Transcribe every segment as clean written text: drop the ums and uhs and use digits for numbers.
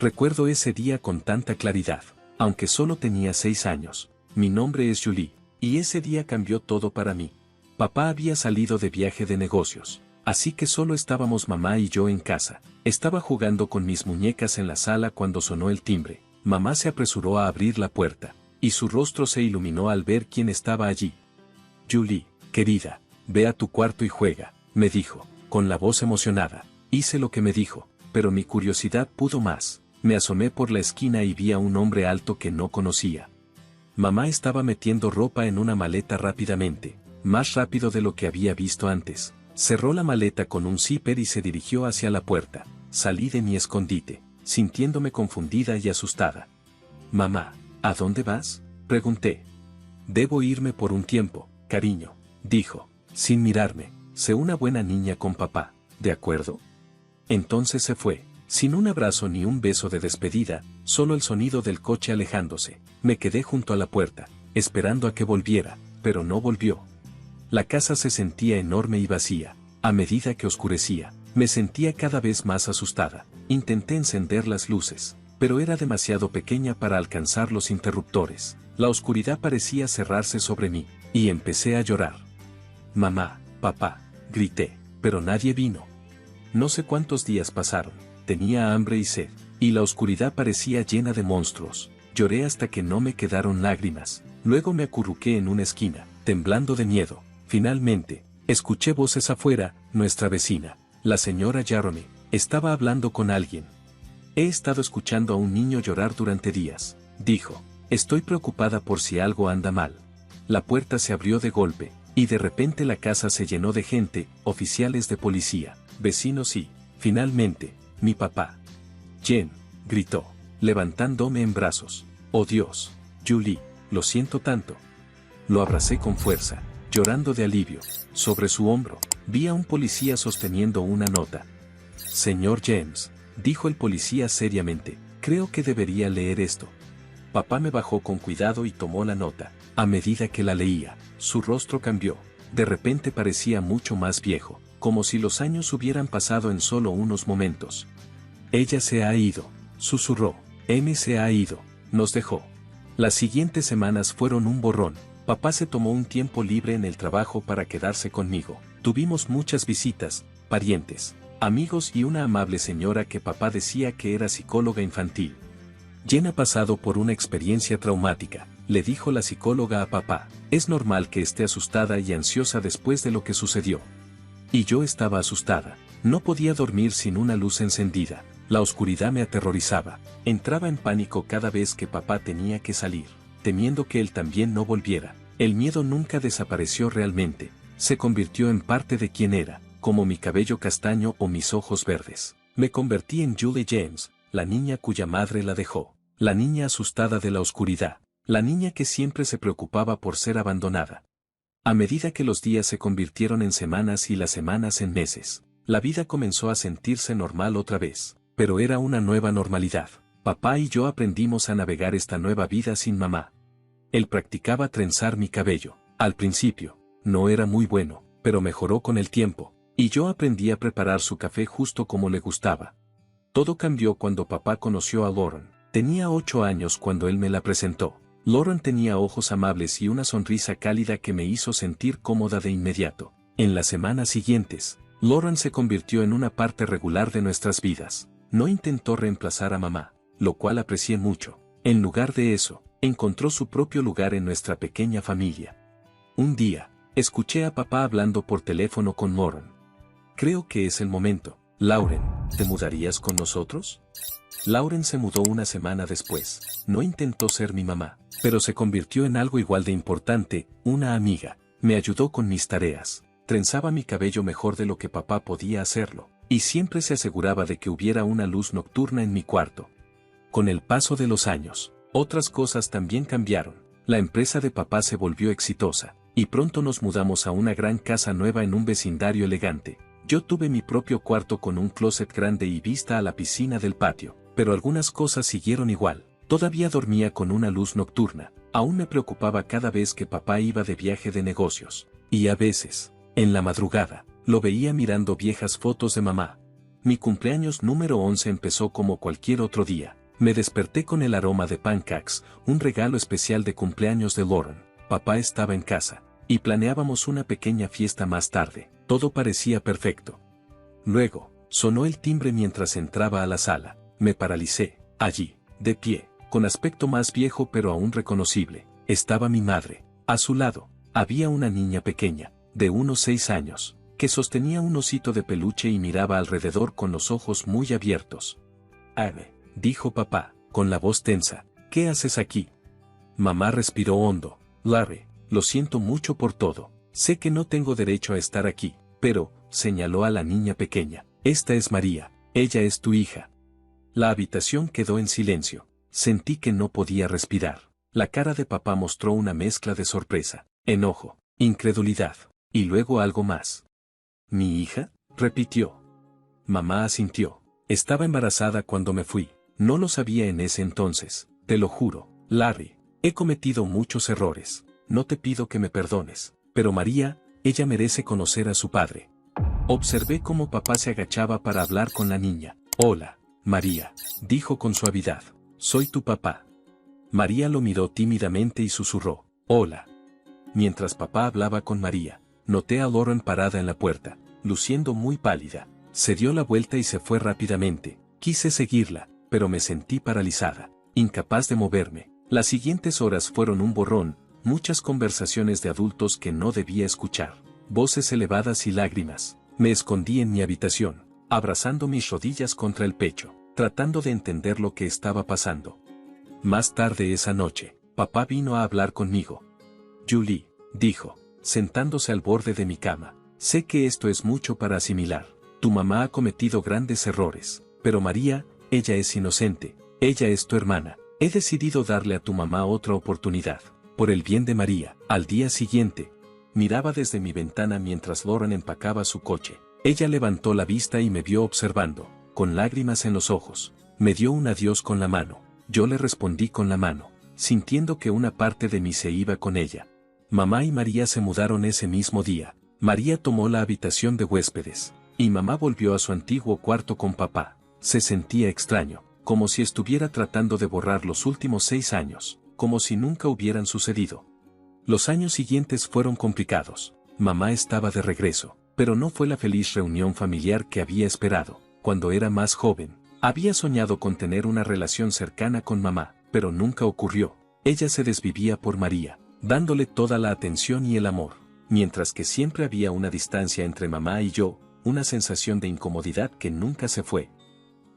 Recuerdo ese día con tanta claridad. Aunque solo tenía 6 años, mi nombre es Julie, y ese día cambió todo para mí. Papá había salido de viaje de negocios, así que solo estábamos mamá y yo en casa. Estaba jugando con mis muñecas en la sala cuando sonó el timbre. Mamá se apresuró a abrir la puerta, y su rostro se iluminó al ver quién estaba allí. Julie, querida, ve a tu cuarto y juega, me dijo, con la voz emocionada. Hice lo que me dijo, pero mi curiosidad pudo más. Me asomé por la esquina y vi a un hombre alto que no conocía. Mamá estaba metiendo ropa en una maleta rápidamente, más rápido de lo que había visto antes. Cerró la maleta con un zipper y se dirigió hacia la puerta. Salí de mi escondite, sintiéndome confundida y asustada. Mamá, ¿a dónde vas?, pregunté. Debo irme por un tiempo, cariño, dijo, sin mirarme. Sé una buena niña con papá, ¿de acuerdo? Entonces se fue. Sin un abrazo ni un beso de despedida, solo el sonido del coche alejándose. Me quedé junto a la puerta, esperando a que volviera, pero no volvió. La casa se sentía enorme y vacía. A medida que oscurecía, me sentía cada vez más asustada. Intenté encender las luces, pero era demasiado pequeña para alcanzar los interruptores. La oscuridad parecía cerrarse sobre mí, y empecé a llorar. Mamá, papá, grité, pero nadie vino. No sé cuántos días pasaron. Tenía hambre y sed, y la oscuridad parecía llena de monstruos. Lloré hasta que no me quedaron lágrimas. Luego me acurruqué en una esquina, temblando de miedo. Finalmente, escuché voces afuera. Nuestra vecina, la señora Jarome, estaba hablando con alguien. He estado escuchando a un niño llorar durante días, dijo. Estoy preocupada por si algo anda mal. La puerta se abrió de golpe, y de repente la casa se llenó de gente, oficiales de policía, vecinos y, finalmente, mi papá. Jen, gritó, levantándome en brazos. Oh Dios, Julie, lo siento tanto. Lo abracé con fuerza, llorando de alivio. Sobre su hombro, vi a un policía sosteniendo una nota. Señor James, dijo el policía seriamente, creo que debería leer esto. Papá me bajó con cuidado y tomó la nota. A medida que la leía, su rostro cambió. De repente parecía mucho más viejo, como si los años hubieran pasado en solo unos momentos. Ella se ha ido, susurró. M se ha ido, nos dejó. Las siguientes semanas fueron un borrón. Papá se tomó un tiempo libre en el trabajo para quedarse conmigo. Tuvimos muchas visitas, parientes, amigos y una amable señora que papá decía que era psicóloga infantil. Jen ha pasado por una experiencia traumática, le dijo la psicóloga a papá. Es normal que esté asustada y ansiosa después de lo que sucedió. Y yo estaba asustada. No podía dormir sin una luz encendida. La oscuridad me aterrorizaba. Entraba en pánico cada vez que papá tenía que salir, temiendo que él también no volviera. El miedo nunca desapareció realmente. Se convirtió en parte de quien era, como mi cabello castaño o mis ojos verdes. Me convertí en Julie James, la niña cuya madre la dejó. La niña asustada de la oscuridad. La niña que siempre se preocupaba por ser abandonada. A medida que los días se convirtieron en semanas y las semanas en meses, la vida comenzó a sentirse normal otra vez. Pero era una nueva normalidad. Papá y yo aprendimos a navegar esta nueva vida sin mamá. Él practicaba trenzar mi cabello. Al principio, no era muy bueno, pero mejoró con el tiempo, y yo aprendí a preparar su café justo como le gustaba. Todo cambió cuando papá conoció a Lauren. Tenía 8 años cuando él me la presentó. Lauren tenía ojos amables y una sonrisa cálida que me hizo sentir cómoda de inmediato. En las semanas siguientes, Lauren se convirtió en una parte regular de nuestras vidas. No intentó reemplazar a mamá, lo cual aprecié mucho. En lugar de eso, encontró su propio lugar en nuestra pequeña familia. Un día, escuché a papá hablando por teléfono con Lauren. Creo que es el momento. Lauren, ¿te mudarías con nosotros? Lauren se mudó una semana después. No intentó ser mi mamá, pero se convirtió en algo igual de importante, una amiga. Me ayudó con mis tareas. Trenzaba mi cabello mejor de lo que papá podía hacerlo. Y siempre se aseguraba de que hubiera una luz nocturna en mi cuarto. Con el paso de los años, otras cosas también cambiaron. La empresa de papá se volvió exitosa, y pronto nos mudamos a una gran casa nueva en un vecindario elegante. Yo tuve mi propio cuarto con un closet grande y vista a la piscina del patio, pero algunas cosas siguieron igual. Todavía dormía con una luz nocturna, aún me preocupaba cada vez que papá iba de viaje de negocios, y a veces, en la madrugada, lo veía mirando viejas fotos de mamá. Mi cumpleaños número 11 empezó como cualquier otro día. Me desperté con el aroma de pancakes, un regalo especial de cumpleaños de Lauren. Papá estaba en casa, y planeábamos una pequeña fiesta más tarde. Todo parecía perfecto. Luego, sonó el timbre mientras entraba a la sala. Me paralicé. Allí, de pie, con aspecto más viejo pero aún reconocible, estaba mi madre. A su lado, había una niña pequeña, de unos 6 años, que sostenía un osito de peluche y miraba alrededor con los ojos muy abiertos. «Ave», dijo papá, con la voz tensa, «¿qué haces aquí?» Mamá respiró hondo. «Larry, lo siento mucho por todo. Sé que no tengo derecho a estar aquí, pero», señaló a la niña pequeña, «esta es María, ella es tu hija». La habitación quedó en silencio. Sentí que no podía respirar. La cara de papá mostró una mezcla de sorpresa, enojo, incredulidad, y luego algo más. «¿Mi hija?», repitió. Mamá asintió. «Estaba embarazada cuando me fui. No lo sabía en ese entonces, te lo juro, Larry. He cometido muchos errores. No te pido que me perdones. Pero María, ella merece conocer a su padre». Observé cómo papá se agachaba para hablar con la niña. «Hola, María», dijo con suavidad. «Soy tu papá». María lo miró tímidamente y susurró. «Hola». Mientras papá hablaba con María, noté a Lauren parada en la puerta, luciendo muy pálida. Se dio la vuelta y se fue rápidamente. Quise seguirla, pero me sentí paralizada, incapaz de moverme. Las siguientes horas fueron un borrón, muchas conversaciones de adultos que no debía escuchar, voces elevadas y lágrimas. Me escondí en mi habitación, abrazando mis rodillas contra el pecho, tratando de entender lo que estaba pasando. Más tarde esa noche, papá vino a hablar conmigo. «Julie», dijo, sentándose al borde de mi cama, «sé que esto es mucho para asimilar. Tu mamá ha cometido grandes errores, pero María, ella es inocente, ella es tu hermana. He decidido darle a tu mamá otra oportunidad, por el bien de María». Al día siguiente, miraba desde mi ventana mientras Lauren empacaba su coche. Ella levantó la vista y me vio observando, con lágrimas en los ojos. Me dio un adiós con la mano. Yo le respondí con la mano, sintiendo que una parte de mí se iba con ella. Mamá y María se mudaron ese mismo día. María tomó la habitación de huéspedes, y mamá volvió a su antiguo cuarto con papá. Se sentía extraño, como si estuviera tratando de borrar los últimos 6 años, como si nunca hubieran sucedido. Los años siguientes fueron complicados. Mamá estaba de regreso, pero no fue la feliz reunión familiar que había esperado. Cuando era más joven, había soñado con tener una relación cercana con mamá, pero nunca ocurrió. Ella se desvivía por María, dándole toda la atención y el amor, mientras que siempre había una distancia entre mamá y yo, una sensación de incomodidad que nunca se fue.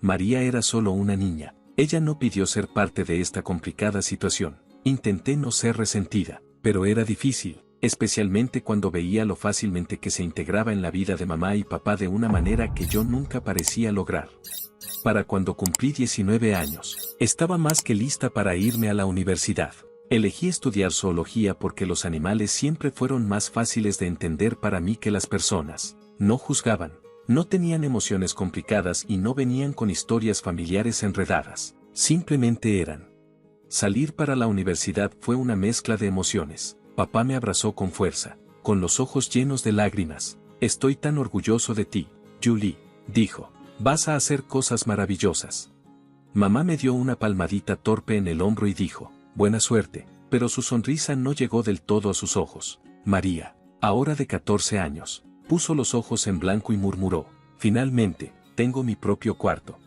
María era solo una niña. Ella no pidió ser parte de esta complicada situación. Intenté no ser resentida, pero era difícil, especialmente cuando veía lo fácilmente que se integraba en la vida de mamá y papá de una manera que yo nunca parecía lograr. Para cuando cumplí 19 años, estaba más que lista para irme a la universidad. Elegí estudiar zoología porque los animales siempre fueron más fáciles de entender para mí que las personas. No juzgaban, no tenían emociones complicadas y no venían con historias familiares enredadas. Simplemente eran. Salir para la universidad fue una mezcla de emociones. Papá me abrazó con fuerza, con los ojos llenos de lágrimas. «Estoy tan orgulloso de ti, Julie», dijo. «Vas a hacer cosas maravillosas». Mamá me dio una palmadita torpe en el hombro y dijo, «Buena suerte», pero su sonrisa no llegó del todo a sus ojos. María, ahora de 14 años, puso los ojos en blanco y murmuró, «Finalmente, tengo mi propio cuarto».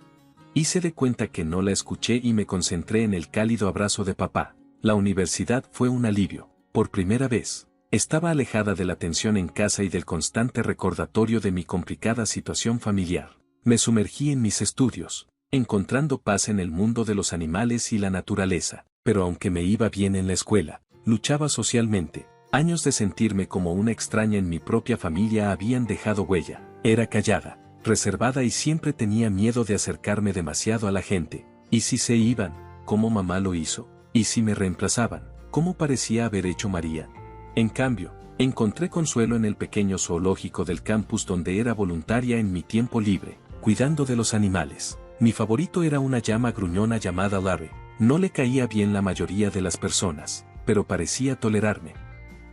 Hice de cuenta que no la escuché y me concentré en el cálido abrazo de papá. La universidad fue un alivio. Por primera vez, estaba alejada de la tensión en casa y del constante recordatorio de mi complicada situación familiar. Me sumergí en mis estudios, encontrando paz en el mundo de los animales y la naturaleza. Pero aunque me iba bien en la escuela, luchaba socialmente. Años de sentirme como una extraña en mi propia familia habían dejado huella. Era callada, reservada y siempre tenía miedo de acercarme demasiado a la gente. ¿Y si se iban, como mamá lo hizo? ¿Y si me reemplazaban, como parecía haber hecho María? En cambio, encontré consuelo en el pequeño zoológico del campus donde era voluntaria en mi tiempo libre, cuidando de los animales. Mi favorito era una llama gruñona llamada Larry. No le caía bien la mayoría de las personas, pero parecía tolerarme.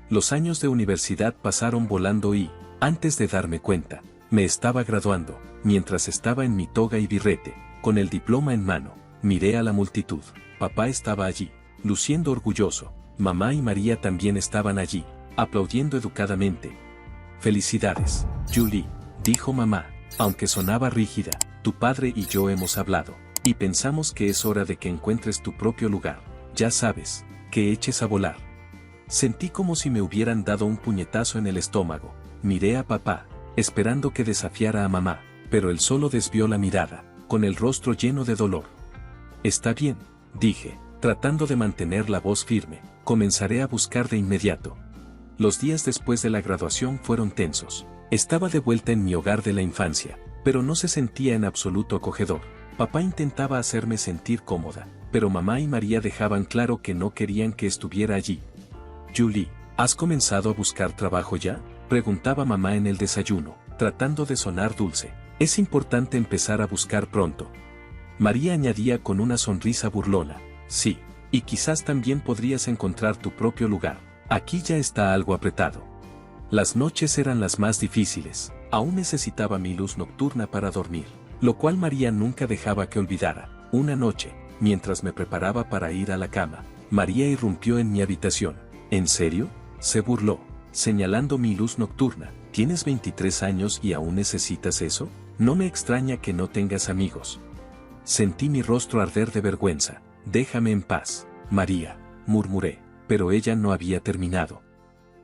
Los años de universidad pasaron volando y, antes de darme cuenta, Me estaba graduando, mientras estaba en mi toga y birrete, con el diploma en mano, miré a la multitud. Papá estaba allí, luciendo orgulloso. Mamá y María también estaban allí, aplaudiendo educadamente. «Felicidades, Julie», dijo mamá, aunque sonaba rígida. «Tu padre y yo hemos hablado, y pensamos que es hora de que encuentres tu propio lugar. Ya sabes, que eches a volar». Sentí como si me hubieran dado un puñetazo en el estómago. Miré a papá, esperando que desafiara a mamá, pero él solo desvió la mirada, con el rostro lleno de dolor. «Está bien», dije, tratando de mantener la voz firme. «Comenzaré a buscar de inmediato». Los días después de la graduación fueron tensos. Estaba de vuelta en mi hogar de la infancia, pero no se sentía en absoluto acogedor. Papá intentaba hacerme sentir cómoda, pero mamá y María dejaban claro que no querían que estuviera allí. «Julie, ¿has comenzado a buscar trabajo ya?», preguntaba mamá en el desayuno, tratando de sonar dulce. «Es importante empezar a buscar pronto». María añadía con una sonrisa burlona: «Sí, y quizás también podrías encontrar tu propio lugar. Aquí ya está algo apretado». Las noches eran las más difíciles. Aún necesitaba mi luz nocturna para dormir, lo cual María nunca dejaba que olvidara. Una noche, mientras me preparaba para ir a la cama, María irrumpió en mi habitación. «¿En serio?», se burló, señalando mi luz nocturna. «¿Tienes 23 años y aún necesitas eso? No me extraña que no tengas amigos». Sentí mi rostro arder de vergüenza. «Déjame en paz, María», murmuré, pero ella no había terminado.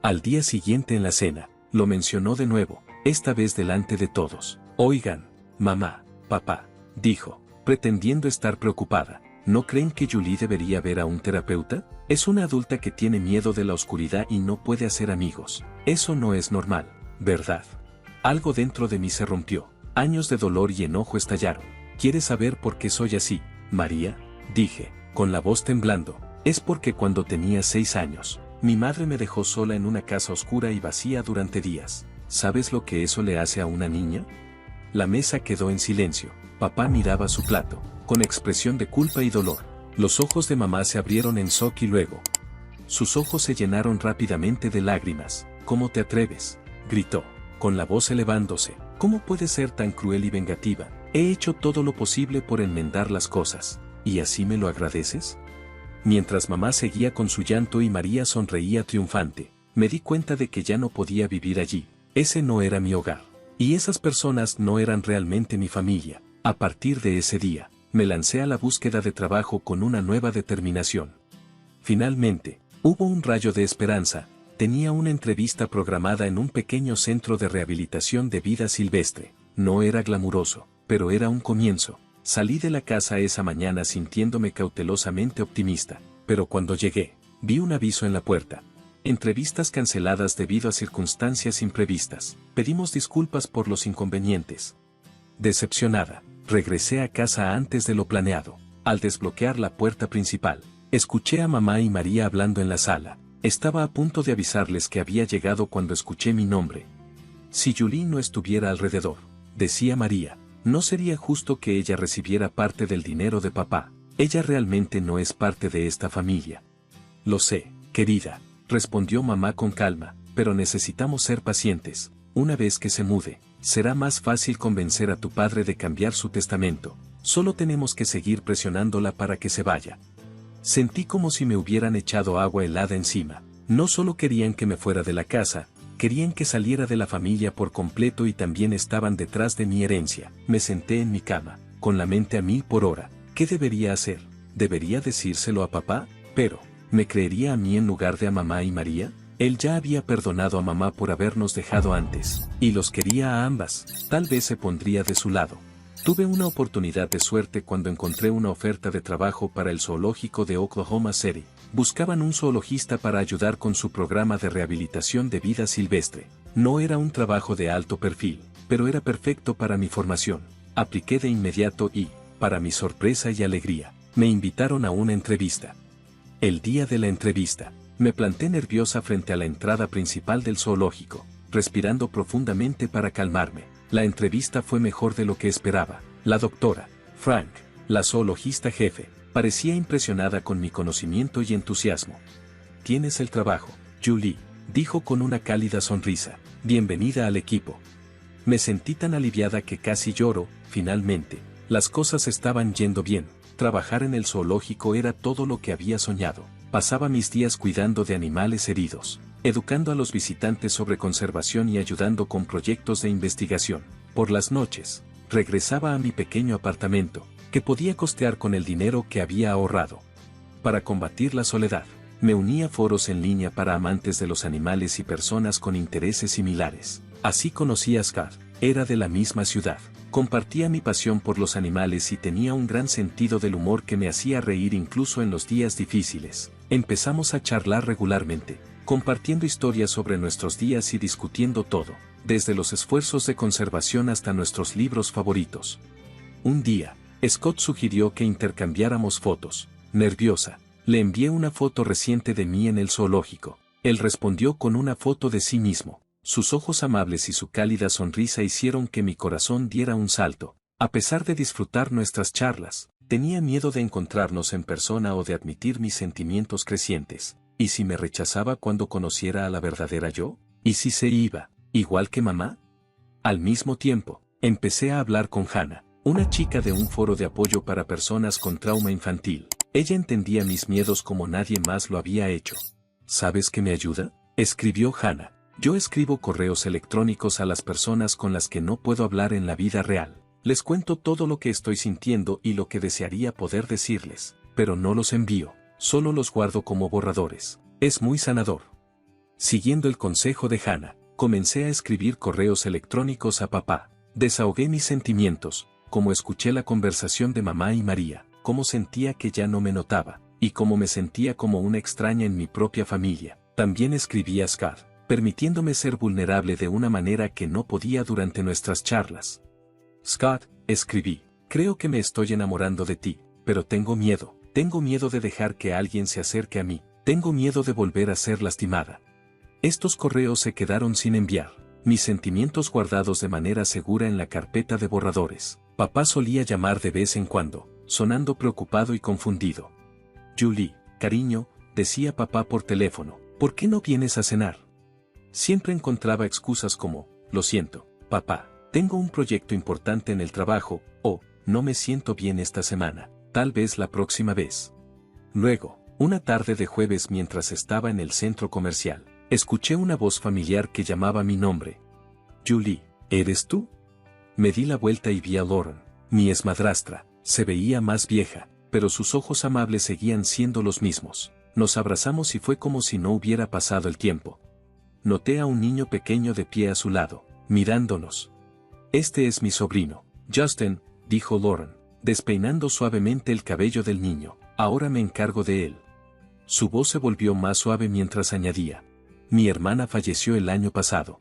Al día siguiente en la cena, lo mencionó de nuevo, esta vez delante de todos. «Oigan, mamá, papá», dijo, pretendiendo estar preocupada, «¿no creen que Julie debería ver a un terapeuta? Es una adulta que tiene miedo de la oscuridad y no puede hacer amigos. Eso no es normal, ¿verdad?». Algo dentro de mí se rompió. Años de dolor y enojo estallaron. «¿Quieres saber por qué soy así, María?», dije, con la voz temblando. «Es porque cuando tenía 6 años, mi madre me dejó sola en una casa oscura y vacía durante días. ¿Sabes lo que eso le hace a una niña?». La mesa quedó en silencio. Papá miraba su plato, con expresión de culpa y dolor. Los ojos de mamá se abrieron en shock y luego sus ojos se llenaron rápidamente de lágrimas. «¿Cómo te atreves?», gritó, con la voz elevándose. «¿Cómo puedes ser tan cruel y vengativa? He hecho todo lo posible por enmendar las cosas. ¿Y así me lo agradeces?». Mientras mamá seguía con su llanto y María sonreía triunfante, me di cuenta de que ya no podía vivir allí. Ese no era mi hogar. Y esas personas no eran realmente mi familia. A partir de ese día, me lancé a la búsqueda de trabajo con una nueva determinación. Finalmente, hubo un rayo de esperanza. Tenía una entrevista programada en un pequeño centro de rehabilitación de vida silvestre. No era glamuroso, pero era un comienzo. Salí de la casa esa mañana sintiéndome cautelosamente optimista, pero cuando llegué, vi un aviso en la puerta. «Entrevistas canceladas debido a circunstancias imprevistas. Pedimos disculpas por los inconvenientes». Decepcionada, regresé a casa antes de lo planeado. Al desbloquear la puerta principal, escuché a mamá y María hablando en la sala. Estaba a punto de avisarles que había llegado cuando escuché mi nombre. «Si Julie no estuviera alrededor», decía María, «no sería justo que ella recibiera parte del dinero de papá. Ella realmente no es parte de esta familia». «Lo sé, querida», respondió mamá con calma, «pero necesitamos ser pacientes. Una vez que se mude, será más fácil convencer a tu padre de cambiar su testamento. Solo tenemos que seguir presionándola para que se vaya». Sentí como si me hubieran echado agua helada encima. No solo querían que me fuera de la casa, querían que saliera de la familia por completo y también estaban detrás de mi herencia. Me senté en mi cama, con la mente a 1000 por hora. ¿Qué debería hacer? ¿Debería decírselo a papá? Pero, ¿me creería a mí en lugar de a mamá y María? Él ya había perdonado a mamá por habernos dejado antes, y los quería a ambas. Tal vez se pondría de su lado. Tuve una oportunidad de suerte cuando encontré una oferta de trabajo para el zoológico de Oklahoma City. Buscaban un zoologista para ayudar con su programa de rehabilitación de vida silvestre. No era un trabajo de alto perfil, pero era perfecto para mi formación. Apliqué de inmediato y, para mi sorpresa y alegría, me invitaron a una entrevista. El día de la entrevista, me planté nerviosa frente a la entrada principal del zoológico, respirando profundamente para calmarme. La entrevista fue mejor de lo que esperaba. La doctora, Frank, la zoologista jefe, parecía impresionada con mi conocimiento y entusiasmo. «Tienes el trabajo, Julie», dijo con una cálida sonrisa. «Bienvenida al equipo». Me sentí tan aliviada que casi lloro. Finalmente, las cosas estaban yendo bien. Trabajar en el zoológico era todo lo que había soñado. Pasaba mis días cuidando de animales heridos, educando a los visitantes sobre conservación y ayudando con proyectos de investigación. Por las noches, regresaba a mi pequeño apartamento, que podía costear con el dinero que había ahorrado. Para combatir la soledad, me uní a foros en línea para amantes de los animales y personas con intereses similares. Así conocí a Scott. Era de la misma ciudad. Compartía mi pasión por los animales y tenía un gran sentido del humor que me hacía reír incluso en los días difíciles. Empezamos a charlar regularmente, compartiendo historias sobre nuestros días y discutiendo todo, desde los esfuerzos de conservación hasta nuestros libros favoritos. Un día, Scott sugirió que intercambiáramos fotos. Nerviosa, le envié una foto reciente de mí en el zoológico. Él respondió con una foto de sí mismo. Sus ojos amables y su cálida sonrisa hicieron que mi corazón diera un salto. A pesar de disfrutar nuestras charlas, tenía miedo de encontrarnos en persona o de admitir mis sentimientos crecientes. ¿Y si me rechazaba cuando conociera a la verdadera yo? ¿Y si se iba, igual que mamá? Al mismo tiempo, empecé a hablar con Hannah, una chica de un foro de apoyo para personas con trauma infantil. Ella entendía mis miedos como nadie más lo había hecho. ¿Sabes qué me ayuda?, escribió Hannah. Yo escribo correos electrónicos a las personas con las que no puedo hablar en la vida real. Les cuento todo lo que estoy sintiendo y lo que desearía poder decirles, pero no los envío, solo los guardo como borradores. Es muy sanador. Siguiendo el consejo de Hannah, comencé a escribir correos electrónicos a papá. Desahogué mis sentimientos, como escuché la conversación de mamá y María, cómo sentía que ya no me notaba, y cómo me sentía como una extraña en mi propia familia. También escribí a Scott, permitiéndome ser vulnerable de una manera que no podía durante nuestras charlas. Scott, escribí, creo que me estoy enamorando de ti, pero tengo miedo de dejar que alguien se acerque a mí, tengo miedo de volver a ser lastimada. Estos correos se quedaron sin enviar, mis sentimientos guardados de manera segura en la carpeta de borradores. Papá solía llamar de vez en cuando, sonando preocupado y confundido. Julie, cariño, decía papá por teléfono, ¿por qué no vienes a cenar? Siempre encontraba excusas como, lo siento, papá, tengo un proyecto importante en el trabajo, o, no me siento bien esta semana, tal vez la próxima vez. Luego, una tarde de jueves mientras estaba en el centro comercial, escuché una voz familiar que llamaba mi nombre. Julie, ¿eres tú? Me di la vuelta y vi a Lauren, mi exmadrastra. Se veía más vieja, pero sus ojos amables seguían siendo los mismos. Nos abrazamos y fue como si no hubiera pasado el tiempo. Noté a un niño pequeño de pie a su lado, mirándonos. Este es mi sobrino, Justin, dijo Lauren, despeinando suavemente el cabello del niño. Ahora me encargo de él. Su voz se volvió más suave mientras añadía, mi hermana falleció el año pasado.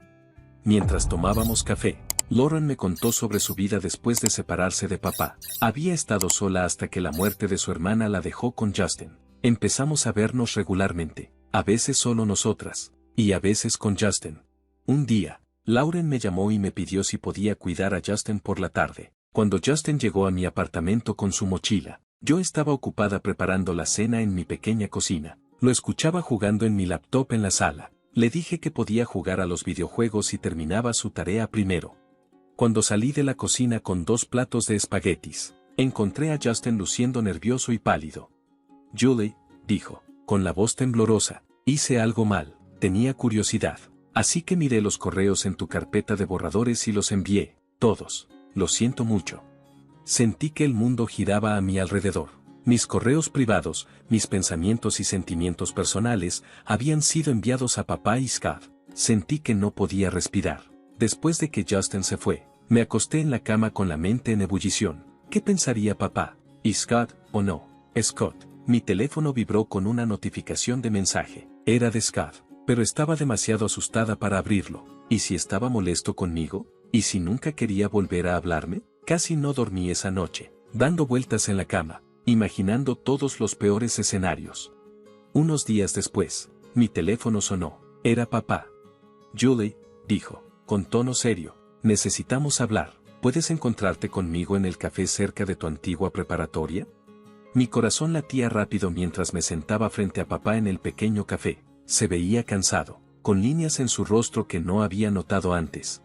Mientras tomábamos café, Lauren me contó sobre su vida después de separarse de papá. Había estado sola hasta que la muerte de su hermana la dejó con Justin. Empezamos a vernos regularmente, a veces solo nosotras, y a veces con Justin. Un día, Lauren me llamó y me pidió si podía cuidar a Justin por la tarde. Cuando Justin llegó a mi apartamento con su mochila, yo estaba ocupada preparando la cena en mi pequeña cocina. Lo escuchaba jugando en mi laptop en la sala. Le dije que podía jugar a los videojuegos si terminaba su tarea primero. Cuando salí de la cocina con 2 platos de espaguetis, encontré a Justin luciendo nervioso y pálido. Julie, dijo, con la voz temblorosa, hice algo mal. Tenía curiosidad, así que miré los correos en tu carpeta de borradores y los envié, todos. Lo siento mucho. Sentí que el mundo giraba a mi alrededor. Mis correos privados, mis pensamientos y sentimientos personales, habían sido enviados a papá y Scott. Sentí que no podía respirar. Después de que Justin se fue, me acosté en la cama con la mente en ebullición. ¿Qué pensaría papá? ¿Y Scott, o no? Scott. Mi teléfono vibró con una notificación de mensaje. Era de Scott. Pero estaba demasiado asustada para abrirlo. ¿Y si estaba molesto conmigo? ¿Y si nunca quería volver a hablarme? Casi no dormí esa noche, dando vueltas en la cama, imaginando todos los peores escenarios. Unos días después, mi teléfono sonó. Era papá. Julie, dijo, con tono serio, necesitamos hablar. ¿Puedes encontrarte conmigo en el café cerca de tu antigua preparatoria? Mi corazón latía rápido mientras me sentaba frente a papá en el pequeño café. Se veía cansado, con líneas en su rostro que no había notado antes.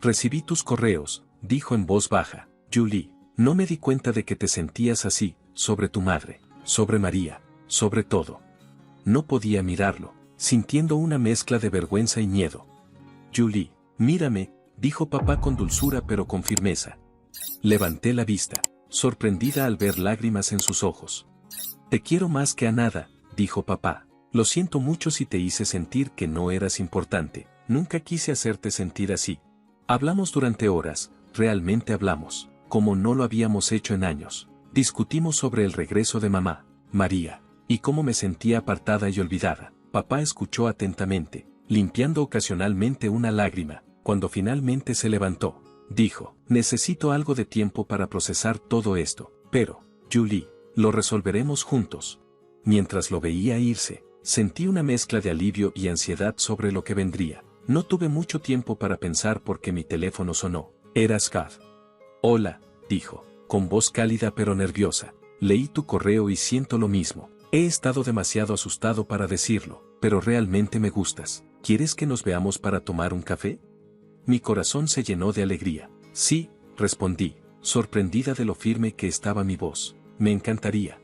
Recibí tus correos, dijo en voz baja. Julie, no me di cuenta de que te sentías así, sobre tu madre, sobre María, sobre todo. No podía mirarlo, sintiendo una mezcla de vergüenza y miedo. Julie, mírame, dijo papá con dulzura pero con firmeza. Levanté la vista, sorprendida al ver lágrimas en sus ojos. Te quiero más que a nada, dijo papá. Lo siento mucho si te hice sentir que no eras importante, nunca quise hacerte sentir así. Hablamos durante horas, realmente hablamos, como no lo habíamos hecho en años. Discutimos sobre el regreso de mamá, María, y cómo me sentía apartada y olvidada. Papá escuchó atentamente, limpiando ocasionalmente una lágrima. Cuando finalmente se levantó, dijo, necesito algo de tiempo para procesar todo esto, pero, Julie, lo resolveremos juntos. Mientras lo veía irse, sentí una mezcla de alivio y ansiedad sobre lo que vendría. No tuve mucho tiempo para pensar porque mi teléfono sonó. Era Scott. Hola, dijo, con voz cálida pero nerviosa. Leí tu correo y siento lo mismo. He estado demasiado asustado para decirlo, pero realmente me gustas. ¿Quieres que nos veamos para tomar un café? Mi corazón se llenó de alegría. Sí, respondí, sorprendida de lo firme que estaba mi voz. Me encantaría.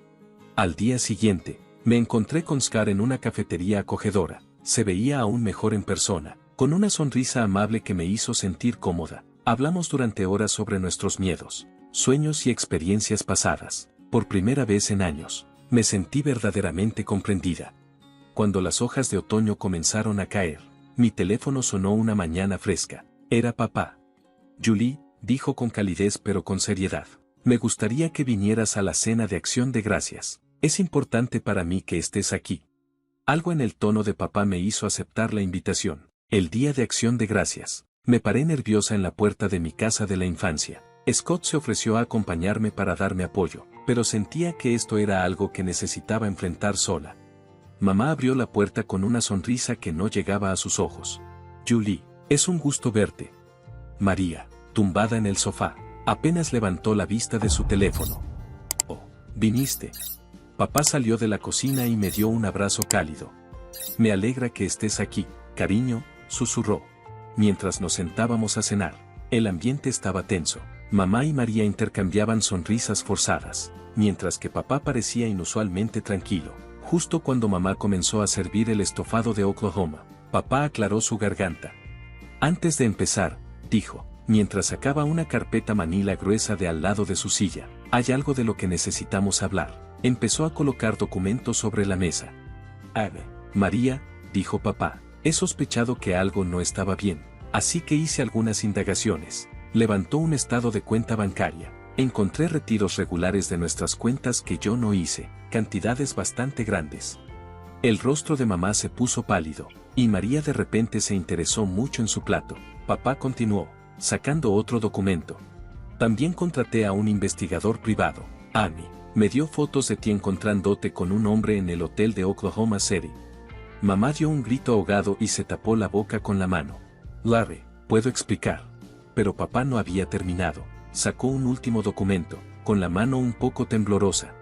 Al día siguiente, me encontré con Scar en una cafetería acogedora. Se veía aún mejor en persona, con una sonrisa amable que me hizo sentir cómoda. Hablamos durante horas sobre nuestros miedos, sueños y experiencias pasadas. Por primera vez en años, me sentí verdaderamente comprendida. Cuando las hojas de otoño comenzaron a caer, mi teléfono sonó una mañana fresca. Era papá. Julie, dijo con calidez pero con seriedad. Me gustaría que vinieras a la cena de Acción de Gracias. Es importante para mí que estés aquí. Algo en el tono de papá me hizo aceptar la invitación. El día de Acción de Gracias. Me paré nerviosa en la puerta de mi casa de la infancia. Scott se ofreció a acompañarme para darme apoyo, pero sentía que esto era algo que necesitaba enfrentar sola. Mamá abrió la puerta con una sonrisa que no llegaba a sus ojos. Julie, es un gusto verte. María, tumbada en el sofá, apenas levantó la vista de su teléfono. Oh, viniste. Papá salió de la cocina y me dio un abrazo cálido. Me alegra que estés aquí, cariño, susurró. Mientras nos sentábamos a cenar, el ambiente estaba tenso. Mamá y María intercambiaban sonrisas forzadas, mientras que papá parecía inusualmente tranquilo. Justo cuando mamá comenzó a servir el estofado de Oklahoma, papá aclaró su garganta. Antes de empezar, dijo, mientras sacaba una carpeta manila gruesa de al lado de su silla, hay algo de lo que necesitamos hablar. Empezó a colocar documentos sobre la mesa. María, dijo papá, he sospechado que algo no estaba bien, así que hice algunas indagaciones. Levantó un estado de cuenta bancaria. Encontré retiros regulares de nuestras cuentas que yo no hice, cantidades bastante grandes. El rostro de mamá se puso pálido, y María de repente se interesó mucho en su plato. Papá continuó, sacando otro documento. También contraté a un investigador privado, Amy. Me dio fotos de ti encontrándote con un hombre en el hotel de Oklahoma City. Mamá dio un grito ahogado y se tapó la boca con la mano. Larry, puedo explicar. Pero papá no había terminado. Sacó un último documento, con la mano un poco temblorosa.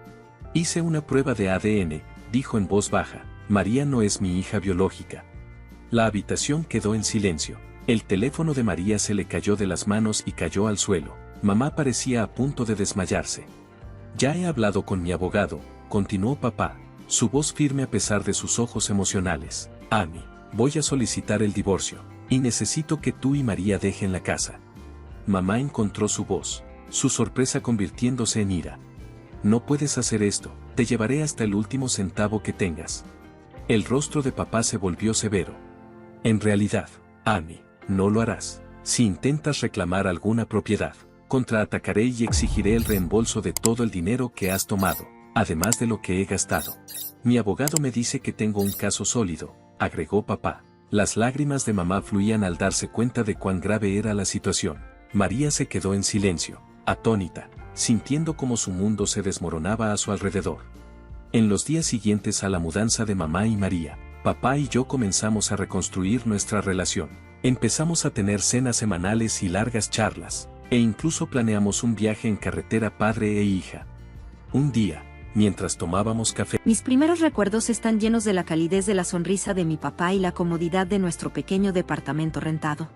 Hice una prueba de ADN, dijo en voz baja. María no es mi hija biológica. La habitación quedó en silencio. El teléfono de María se le cayó de las manos y cayó al suelo. Mamá parecía a punto de desmayarse. Ya he hablado con mi abogado, continuó papá, su voz firme a pesar de sus ojos emocionales. Amy, voy a solicitar el divorcio, y necesito que tú y María dejen la casa. Mamá encontró su voz, su sorpresa convirtiéndose en ira. No puedes hacer esto, te llevaré hasta el último centavo que tengas. El rostro de papá se volvió severo. En realidad, Amy, no lo harás. Si intentas reclamar alguna propiedad, contraatacaré y exigiré el reembolso de todo el dinero que has tomado, además de lo que he gastado. Mi abogado me dice que tengo un caso sólido, agregó papá. Las lágrimas de mamá fluían al darse cuenta de cuán grave era la situación. María se quedó en silencio, atónita, sintiendo como su mundo se desmoronaba a su alrededor. En los días siguientes a la mudanza de mamá y María, papá y yo comenzamos a reconstruir nuestra relación. Empezamos a tener cenas semanales y largas charlas, e incluso planeamos un viaje en carretera padre e hija. Un día, mientras tomábamos café, mis primeros recuerdos están llenos de la calidez de la sonrisa de mi papá y la comodidad de nuestro pequeño departamento rentado.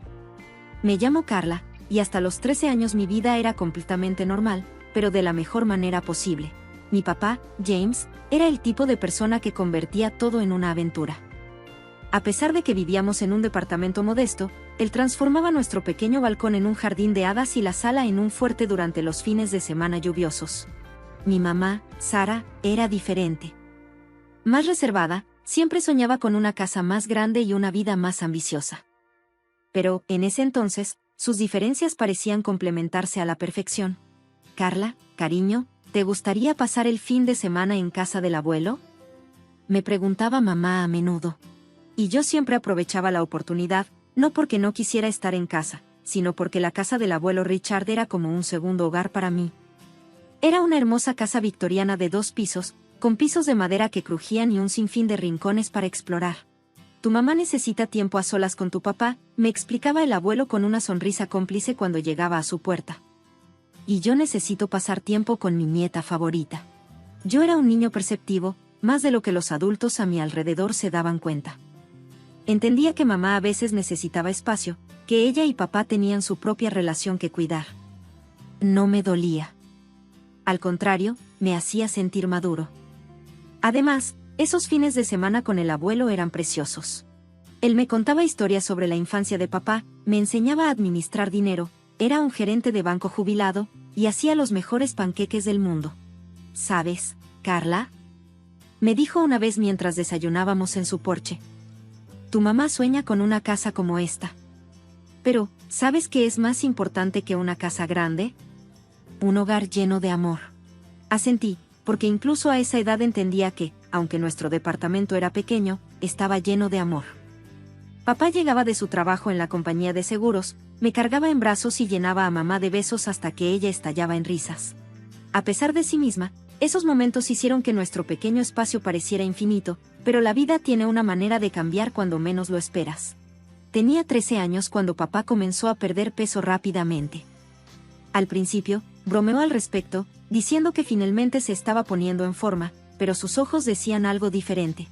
Me llamo Carla, y hasta los 13 años mi vida era completamente normal, pero de la mejor manera posible. Mi papá, James, era el tipo de persona que convertía todo en una aventura. A pesar de que vivíamos en un departamento modesto, él transformaba nuestro pequeño balcón en un jardín de hadas y la sala en un fuerte durante los fines de semana lluviosos. Mi mamá, Sarah, era diferente. Más reservada, siempre soñaba con una casa más grande y una vida más ambiciosa. Pero, en ese entonces, sus diferencias parecían complementarse a la perfección. Carla, cariño, ¿te gustaría pasar el fin de semana en casa del abuelo? Me preguntaba mamá a menudo. Y yo siempre aprovechaba la oportunidad, no porque no quisiera estar en casa, sino porque la casa del abuelo Richard era como un segundo hogar para mí. Era una hermosa casa victoriana de 2 pisos, con pisos de madera que crujían y un sinfín de rincones para explorar. Tu mamá necesita tiempo a solas con tu papá, me explicaba el abuelo con una sonrisa cómplice cuando llegaba a su puerta. Y yo necesito pasar tiempo con mi nieta favorita. Yo era un niño perceptivo, más de lo que los adultos a mi alrededor se daban cuenta. Entendía que mamá a veces necesitaba espacio, que ella y papá tenían su propia relación que cuidar. No me dolía. Al contrario, me hacía sentir maduro. Además, esos fines de semana con el abuelo eran preciosos. Él me contaba historias sobre la infancia de papá, me enseñaba a administrar dinero, era un gerente de banco jubilado, y hacía los mejores panqueques del mundo. ¿Sabes, Carla?, me dijo una vez mientras desayunábamos en su porche. Tu mamá sueña con una casa como esta. Pero, ¿sabes qué es más importante que una casa grande? Un hogar lleno de amor. Asentí, porque incluso a esa edad entendía que, aunque nuestro departamento era pequeño, estaba lleno de amor. Papá llegaba de su trabajo en la compañía de seguros, me cargaba en brazos y llenaba a mamá de besos hasta que ella estallaba en risas. A pesar de sí misma, esos momentos hicieron que nuestro pequeño espacio pareciera infinito, pero la vida tiene una manera de cambiar cuando menos lo esperas. Tenía 13 años cuando papá comenzó a perder peso rápidamente. Al principio, bromeó al respecto, diciendo que finalmente se estaba poniendo en forma, pero sus ojos decían algo diferente.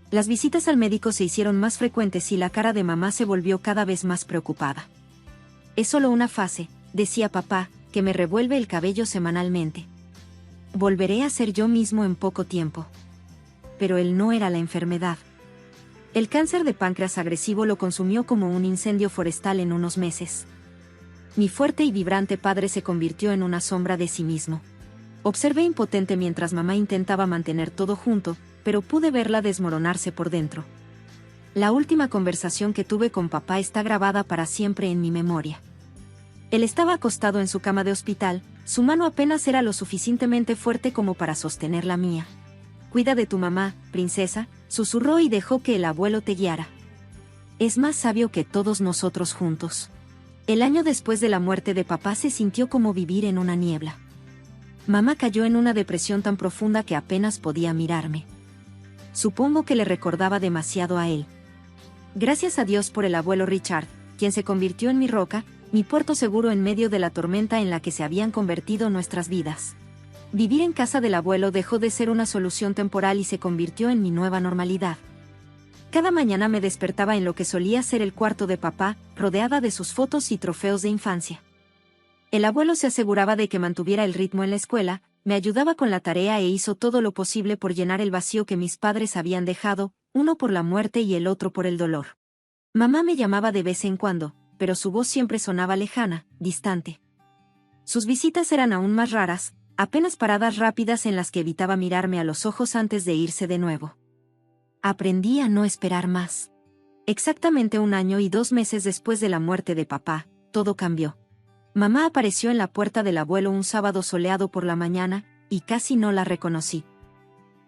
Las visitas al médico se hicieron más frecuentes y la cara de mamá se volvió cada vez más preocupada. Es solo una fase, decía papá, que me revuelve el cabello semanalmente. Volveré a ser yo mismo en poco tiempo. Pero él no era la enfermedad. El cáncer de páncreas agresivo lo consumió como un incendio forestal en unos meses. Mi fuerte y vibrante padre se convirtió en una sombra de sí mismo. Observé impotente mientras mamá intentaba mantener todo junto, pero pude verla desmoronarse por dentro. La última conversación que tuve con papá está grabada para siempre en mi memoria. Él estaba acostado en su cama de hospital, su mano apenas era lo suficientemente fuerte como para sostener la mía. Cuida de tu mamá, princesa, susurró y dejó que el abuelo te guiara. Es más sabio que todos nosotros juntos. El año después de la muerte de papá se sintió como vivir en una niebla. Mamá cayó en una depresión tan profunda que apenas podía mirarme. Supongo que le recordaba demasiado a él. Gracias a Dios por el abuelo Richard, quien se convirtió en mi roca, mi puerto seguro en medio de la tormenta en la que se habían convertido nuestras vidas. Vivir en casa del abuelo dejó de ser una solución temporal y se convirtió en mi nueva normalidad. Cada mañana me despertaba en lo que solía ser el cuarto de papá, rodeada de sus fotos y trofeos de infancia. El abuelo se aseguraba de que mantuviera el ritmo en la escuela, me ayudaba con la tarea e hizo todo lo posible por llenar el vacío que mis padres habían dejado, uno por la muerte y el otro por el dolor. Mamá me llamaba de vez en cuando, pero su voz siempre sonaba lejana, distante. Sus visitas eran aún más raras, apenas paradas rápidas en las que evitaba mirarme a los ojos antes de irse de nuevo. Aprendí a no esperar más. Exactamente 1 año y 2 meses después de la muerte de papá, todo cambió. Mamá apareció en la puerta del abuelo un sábado soleado por la mañana, y casi no la reconocí.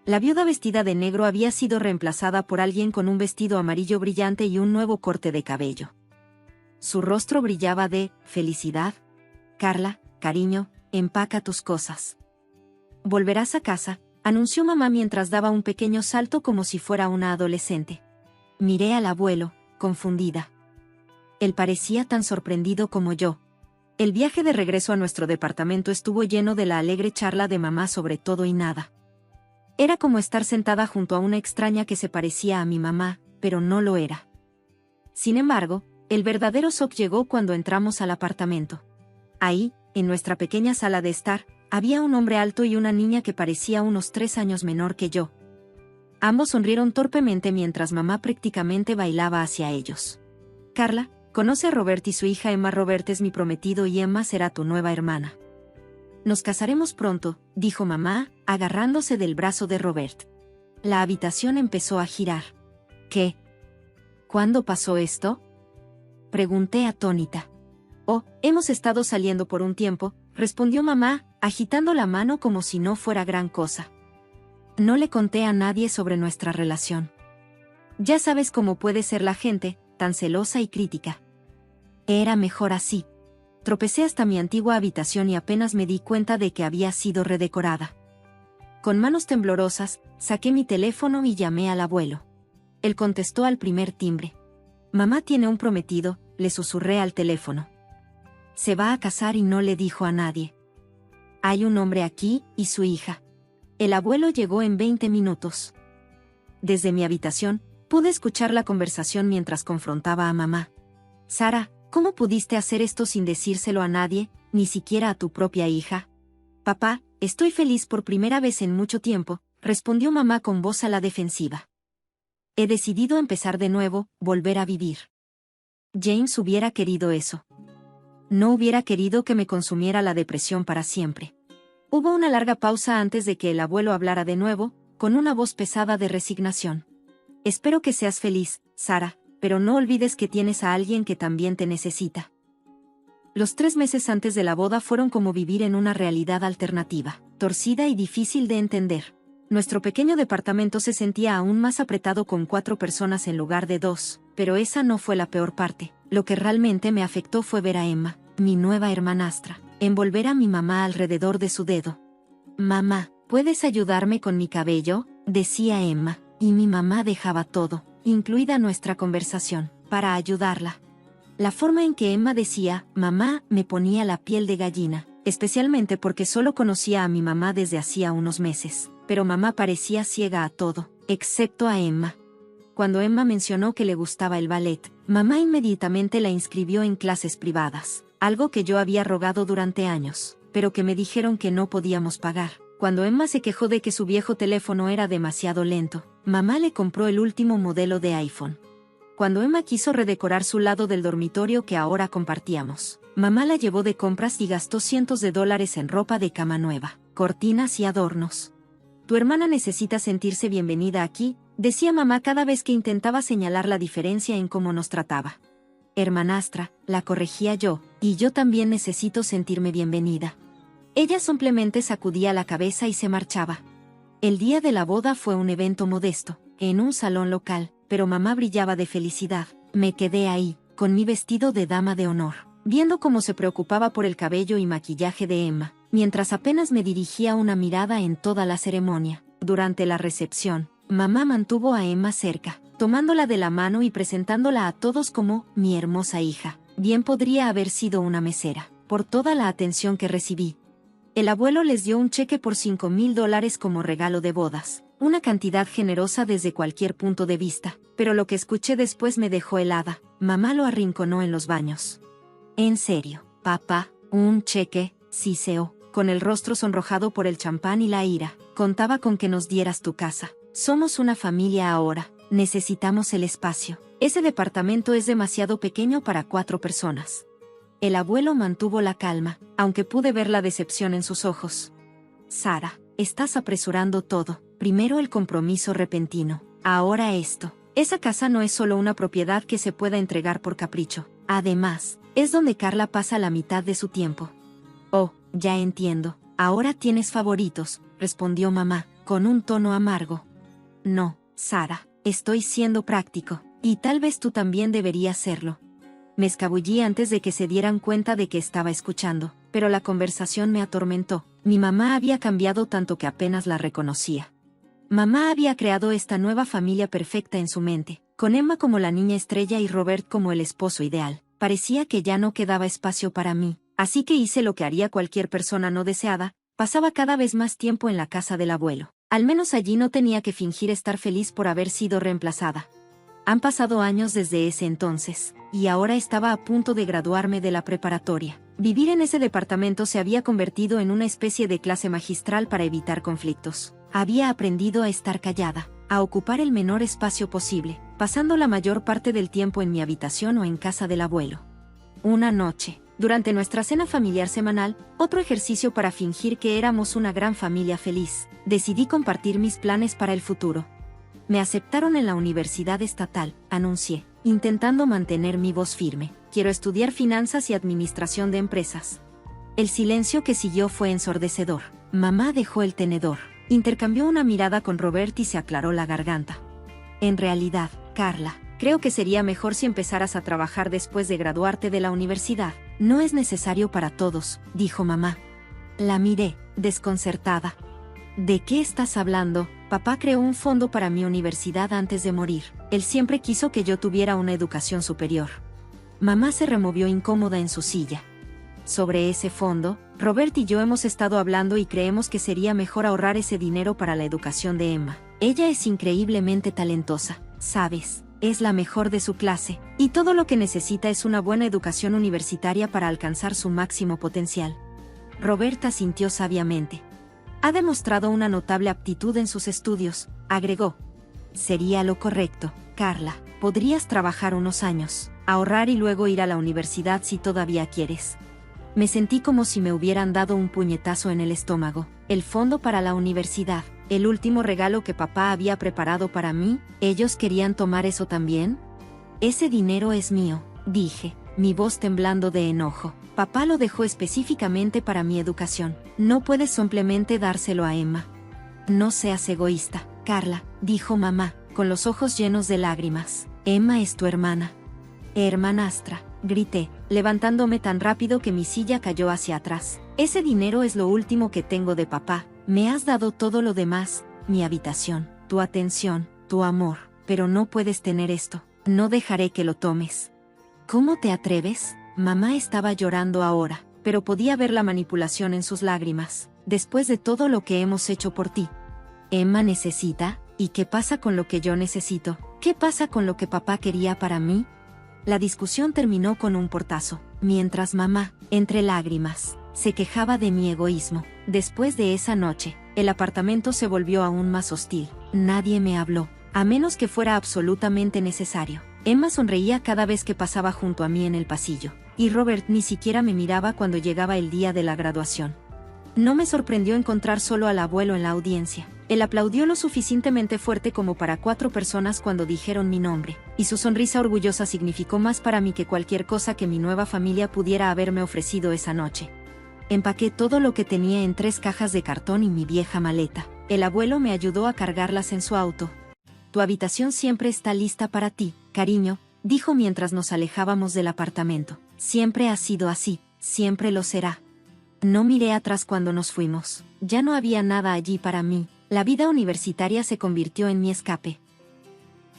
La viuda vestida de negro había sido reemplazada por alguien con un vestido amarillo brillante y un nuevo corte de cabello. Su rostro brillaba de felicidad. Carla, cariño, empaca tus cosas. Volverás a casa, anunció mamá mientras daba un pequeño salto como si fuera una adolescente. Miré al abuelo, confundida. Él parecía tan sorprendido como yo. El viaje de regreso a nuestro departamento estuvo lleno de la alegre charla de mamá sobre todo y nada. Era como estar sentada junto a una extraña que se parecía a mi mamá, pero no lo era. Sin embargo, El verdadero shock llegó cuando entramos al apartamento. Ahí, en nuestra pequeña sala de estar, había un hombre alto y una niña que parecía unos 3 años menor que yo. Ambos sonrieron torpemente mientras mamá prácticamente bailaba hacia ellos. Carla, conoce a Robert y su hija Emma. Robert es mi prometido y Emma será tu nueva hermana. Nos casaremos pronto, dijo mamá, agarrándose del brazo de Robert. La habitación empezó a girar. ¿Qué? ¿Cuándo pasó esto? Pregunté atónita. Oh, hemos estado saliendo por un tiempo, respondió mamá, agitando la mano como si no fuera gran cosa. No le conté a nadie sobre nuestra relación. Ya sabes cómo puede ser la gente, tan celosa y crítica. Era mejor así. Tropecé hasta mi antigua habitación y apenas me di cuenta de que había sido redecorada. Con manos temblorosas, saqué mi teléfono y llamé al abuelo. Él contestó al primer timbre. Mamá tiene un prometido, le susurré al teléfono. Se va a casar y no le dijo a nadie. Hay un hombre aquí, y su hija. El abuelo llegó en 20 minutos. Desde mi habitación, pude escuchar la conversación mientras confrontaba a mamá. Sara, ¿cómo pudiste hacer esto sin decírselo a nadie, ni siquiera a tu propia hija? Papá, estoy feliz por primera vez en mucho tiempo, respondió mamá con voz a la defensiva. He decidido empezar de nuevo, volver a vivir. James hubiera querido eso. No hubiera querido que me consumiera la depresión para siempre. Hubo una larga pausa antes de que el abuelo hablara de nuevo, con una voz pesada de resignación. Espero que seas feliz, Sara, pero no olvides que tienes a alguien que también te necesita. Los 3 meses antes de la boda fueron como vivir en una realidad alternativa, torcida y difícil de entender. Nuestro pequeño departamento se sentía aún más apretado con 4 personas en lugar de 2, pero esa no fue la peor parte. Lo que realmente me afectó fue ver a Emma, mi nueva hermanastra, envolver a mi mamá alrededor de su dedo. Mamá, ¿puedes ayudarme con mi cabello?, decía Emma, y mi mamá dejaba todo, incluida nuestra conversación, para ayudarla. La forma en que Emma decía, mamá, me ponía la piel de gallina, especialmente porque solo conocía a mi mamá desde hacía unos meses, pero mamá parecía ciega a todo, excepto a Emma. Cuando Emma mencionó que le gustaba el ballet, mamá inmediatamente la inscribió en clases privadas, algo que yo había rogado durante años, pero que me dijeron que no podíamos pagar. Cuando Emma se quejó de que su viejo teléfono era demasiado lento, mamá le compró el último modelo de iPhone. Cuando Emma quiso redecorar su lado del dormitorio que ahora compartíamos, mamá la llevó de compras y gastó cientos de dólares en ropa de cama nueva, cortinas y adornos. Tu hermana necesita sentirse bienvenida aquí, decía mamá cada vez que intentaba señalar la diferencia en cómo nos trataba. Hermanastra, la corregía yo, y yo también necesito sentirme bienvenida. Ella simplemente sacudía la cabeza y se marchaba. El día de la boda fue un evento modesto, en un salón local, pero mamá brillaba de felicidad. Me quedé ahí, con mi vestido de dama de honor, viendo cómo se preocupaba por el cabello y maquillaje de Emma, mientras apenas me dirigía una mirada en toda la ceremonia. Durante la recepción, mamá mantuvo a Emma cerca, tomándola de la mano y presentándola a todos como mi hermosa hija. Bien podría haber sido una mesera, por toda la atención que recibí. El abuelo les dio un cheque por $5,000 como regalo de bodas, una cantidad generosa desde cualquier punto de vista, pero lo que escuché después me dejó helada. Mamá lo arrinconó en los baños. En serio, papá, un cheque, siseó, con el rostro sonrojado por el champán y la ira. Contaba con que nos dieras tu casa. Somos una familia ahora, necesitamos el espacio. Ese departamento es demasiado pequeño para 4 personas. El abuelo mantuvo la calma, aunque pude ver la decepción en sus ojos. Sara, estás apresurando todo. Primero el compromiso repentino, ahora esto. Esa casa no es solo una propiedad que se pueda entregar por capricho. Además, es donde Carla pasa la mitad de su tiempo. Oh, ya entiendo. Ahora tienes favoritos, respondió mamá, con un tono amargo. No, Sara, estoy siendo práctico, y tal vez tú también deberías serlo. Me escabullí antes de que se dieran cuenta de que estaba escuchando, pero la conversación me atormentó. Mi mamá había cambiado tanto que apenas la reconocía. Mamá había creado esta nueva familia perfecta en su mente, con Emma como la niña estrella y Robert como el esposo ideal. Parecía que ya no quedaba espacio para mí, así que hice lo que haría cualquier persona no deseada, pasaba cada vez más tiempo en la casa del abuelo. Al menos allí no tenía que fingir estar feliz por haber sido reemplazada. Han pasado años desde ese entonces, y ahora estaba a punto de graduarme de la preparatoria. Vivir en ese departamento se había convertido en una especie de clase magistral para evitar conflictos. Había aprendido a estar callada, a ocupar el menor espacio posible, pasando la mayor parte del tiempo en mi habitación o en casa del abuelo. Una noche, durante nuestra cena familiar semanal, otro ejercicio para fingir que éramos una gran familia feliz, decidí compartir mis planes para el futuro. Me aceptaron en la universidad estatal, anuncié, intentando mantener mi voz firme. Quiero estudiar finanzas y administración de empresas. El silencio que siguió fue ensordecedor. Mamá dejó el tenedor, intercambió una mirada con Robert y se aclaró la garganta. En realidad, Carla, creo que sería mejor si empezaras a trabajar después de graduarte de la universidad. No es necesario para todos, dijo mamá. La miré, desconcertada. ¿De qué estás hablando? Papá creó un fondo para mi universidad antes de morir. Él siempre quiso que yo tuviera una educación superior. Mamá se removió incómoda en su silla. Sobre ese fondo, Robert y yo hemos estado hablando y creemos que sería mejor ahorrar ese dinero para la educación de Emma. Ella es increíblemente talentosa, ¿sabes? Es la mejor de su clase, y todo lo que necesita es una buena educación universitaria para alcanzar su máximo potencial. Robert asintió sabiamente. Ha demostrado una notable aptitud en sus estudios, agregó. Sería lo correcto, Carla. Podrías trabajar unos años, ahorrar y luego ir a la universidad si todavía quieres. Me sentí como si me hubieran dado un puñetazo en el estómago. El fondo para la universidad, el último regalo que papá había preparado para mí, ¿ellos querían tomar eso también? Ese dinero es mío, dije, mi voz temblando de enojo. Papá lo dejó específicamente para mi educación. No puedes simplemente dárselo a Emma. No seas egoísta, Carla, dijo mamá, con los ojos llenos de lágrimas. Emma es tu hermana. Hermanastra, grité, levantándome tan rápido que mi silla cayó hacia atrás. Ese dinero es lo último que tengo de papá. Me has dado todo lo demás, mi habitación, tu atención, tu amor, pero no puedes tener esto. No dejaré que lo tomes. ¿Cómo te atreves? Mamá estaba llorando ahora, pero podía ver la manipulación en sus lágrimas. Después de todo lo que hemos hecho por ti. Emma necesita, ¿y qué pasa con lo que yo necesito? ¿Qué pasa con lo que papá quería para mí? La discusión terminó con un portazo, mientras mamá, entre lágrimas, se quejaba de mi egoísmo. Después de esa noche, el apartamento se volvió aún más hostil. Nadie me habló, a menos que fuera absolutamente necesario. Emma sonreía cada vez que pasaba junto a mí en el pasillo, y Robert ni siquiera me miraba cuando llegaba el día de la graduación. No me sorprendió encontrar solo al abuelo en la audiencia. Él aplaudió lo suficientemente fuerte como para 4 personas cuando dijeron mi nombre, y su sonrisa orgullosa significó más para mí que cualquier cosa que mi nueva familia pudiera haberme ofrecido esa noche. Empaqué todo lo que tenía en 3 cajas de cartón y mi vieja maleta. El abuelo me ayudó a cargarlas en su auto. Tu habitación siempre está lista para ti, cariño, dijo mientras nos alejábamos del apartamento. Siempre ha sido así, siempre lo será. No miré atrás cuando nos fuimos. Ya no había nada allí para mí. La vida universitaria se convirtió en mi escape.